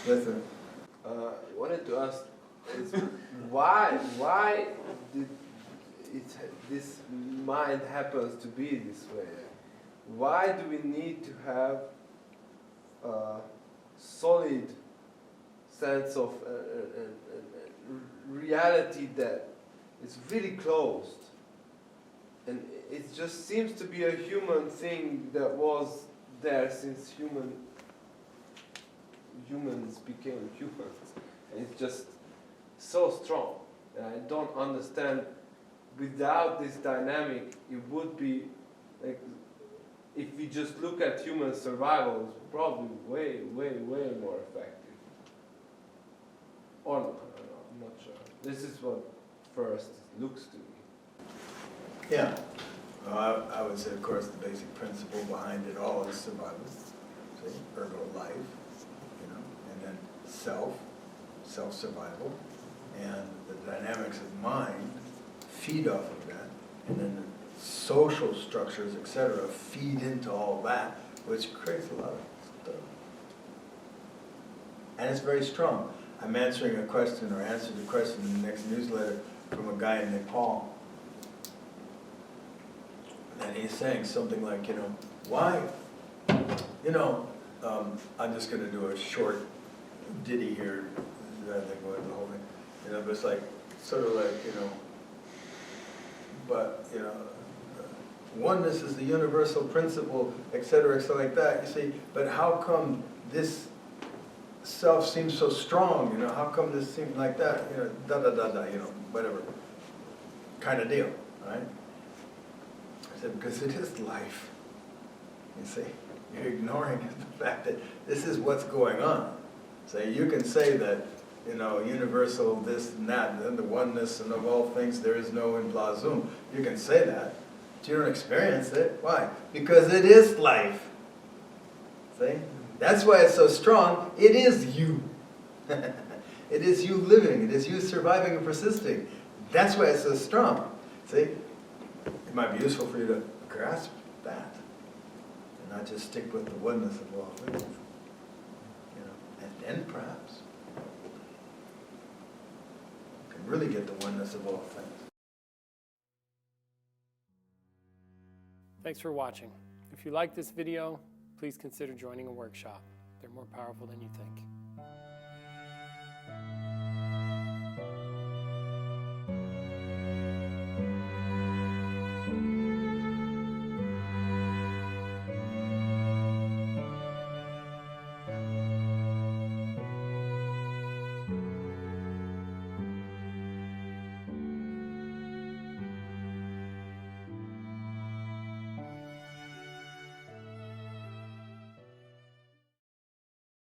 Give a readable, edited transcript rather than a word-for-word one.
Listen. I wanted to ask, is why did this mind happens to be this way? Why do we need to have a solid sense of reality that is really closed? And it just seems to be a human thing that was there since humans became humans. And it's just so strong. And I don't understand, without this dynamic, it would be like, if we just look at human survival, it's probably way more effective. Or no, I'm not sure. This is what first looks to me. Yeah. Well, I would say, of course, the basic principle behind it all is survival. See, ergo life, and then self-survival, and the dynamics of mind feed off of that, and then the social structures, etc., feed into all that, which creates a lot of stuff. And it's very strong. I'm answering a question, or answered a question in the next newsletter from a guy in Nepal. And he's saying something like, why, I'm just going to do a short ditty here, rather than go into the whole thing, but it's like, sort of like, but, oneness is the universal principle, etc., like that, you see, but how come this self seems so strong, how come this seems like that, whatever, kind of deal, right? I said, because it is life, you see. You're ignoring the fact that this is what's going on. So you can say that, universal this and that, and the oneness and of all things there is no in blah zoom. You can say that, but you don't experience it. Why? Because it is life. See? That's why it's so strong. It is you. It is you living. It is you surviving and persisting. That's why it's so strong. See? It might be useful for you to grasp that, and not just stick with the oneness of all things. And then perhaps you can really get the oneness of all things. Thanks for watching. If you like this video, please consider joining a workshop. They're more powerful than you think.